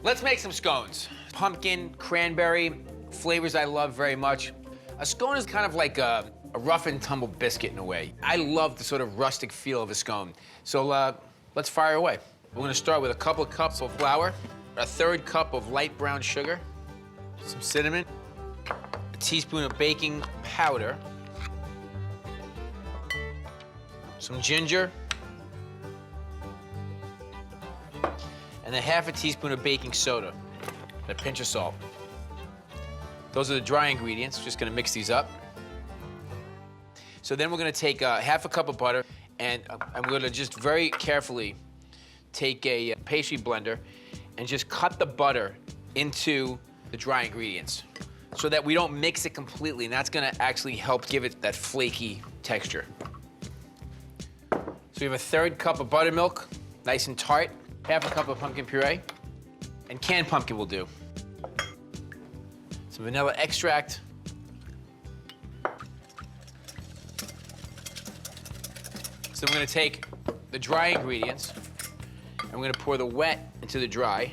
Let's make some scones. Pumpkin, cranberry, flavors I love very much. A scone is kind of like a rough and tumble biscuit in a way. I love the sort of rustic feel of a scone. So let's fire away. We're gonna start with a couple of cups of flour, a third cup of light brown sugar, some cinnamon, a teaspoon of baking powder, some ginger, and a half a teaspoon of baking soda, and a pinch of salt. Those are the dry ingredients. Just gonna mix these up. So then we're gonna take half a cup of butter, and I'm gonna just very carefully take a pastry blender and just cut the butter into the dry ingredients so that we don't mix it completely, and that's gonna actually help give it that flaky texture. So we have a third cup of buttermilk, nice and tart, half a cup of pumpkin puree, and canned pumpkin will do. Some vanilla extract. So we're gonna take the dry ingredients and we're gonna pour the wet into the dry.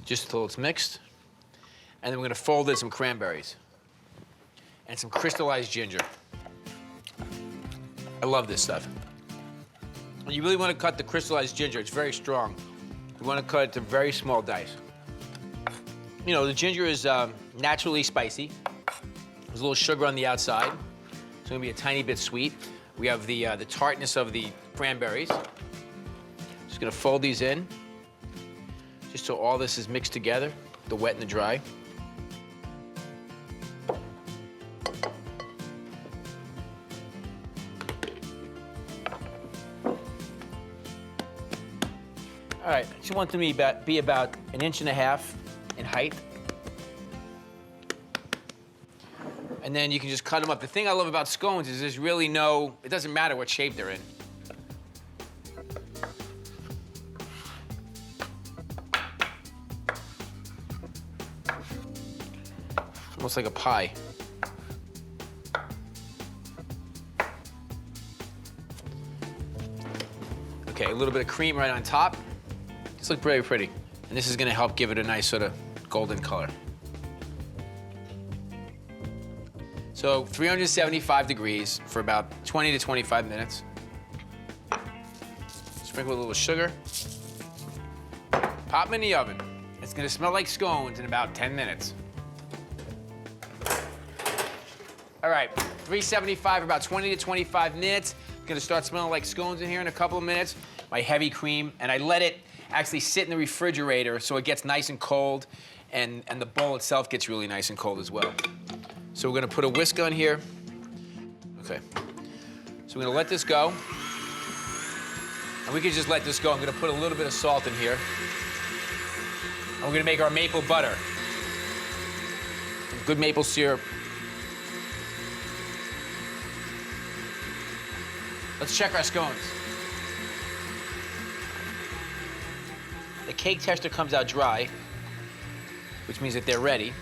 Just until it's mixed. And then we're gonna fold in some cranberries and some crystallized ginger. I love this stuff. You really wanna cut the crystallized ginger, it's very strong. You wanna cut it to very small dice. You know, the ginger is naturally spicy. There's a little sugar on the outside. It's gonna be a tiny bit sweet. We have the tartness of the cranberries. Just gonna fold these in, just so all this is mixed together, the wet and the dry. All right, I just want them to be about 1.5 inches in height. And then you can just cut them up. The thing I love about scones is there's really it doesn't matter what shape they're in. It's almost like a pie. Okay, a little bit of cream right on top. This looks very pretty. And this is gonna help give it a nice sort of golden color. So 375 degrees for about 20 to 25 minutes. Sprinkle a little sugar. Pop them in the oven. It's gonna smell like scones in about 10 minutes. All right, 375 for about 20 to 25 minutes. It's gonna start smelling like scones in here in a couple of minutes. My heavy cream, and I let it actually sit in the refrigerator so it gets nice and cold, and the bowl itself gets really nice and cold as well. So we're gonna put a whisk on here. Okay. So we're gonna let this go. And we can just let this go. I'm gonna put a little bit of salt in here. And we're gonna make our maple butter. Some good maple syrup. Let's check our scones. The cake texture comes out dry, which means that they're ready.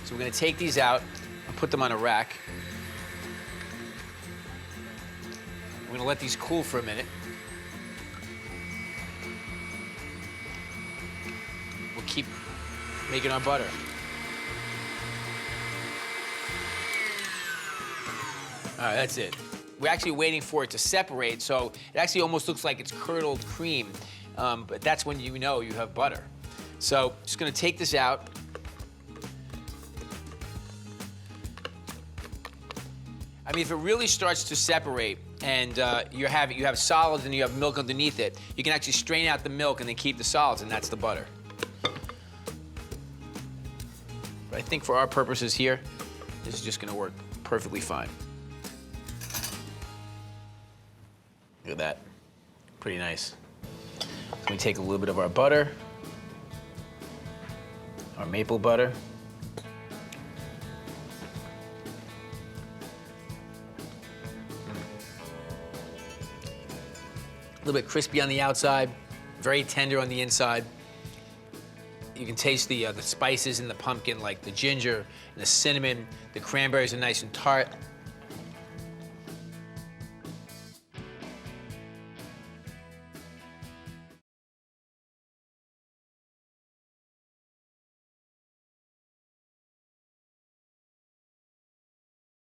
So we're gonna take these out and put them on a rack. We're gonna let these cool for a minute. We'll keep making our butter. All right, that's it. We're actually waiting for it to separate, so it actually almost looks like it's curdled cream, but that's when you know you have butter. So just gonna take this out. I mean, if it really starts to separate and you have solids and you have milk underneath it, you can actually strain out the milk and then keep the solids, and that's the butter. But I think for our purposes here, this is just gonna work perfectly fine. Look at that, pretty nice. So we take a little bit of our butter, our maple butter. A little bit crispy on the outside, very tender on the inside. You can taste the spices in the pumpkin, like the ginger and the cinnamon. The cranberries are nice and tart.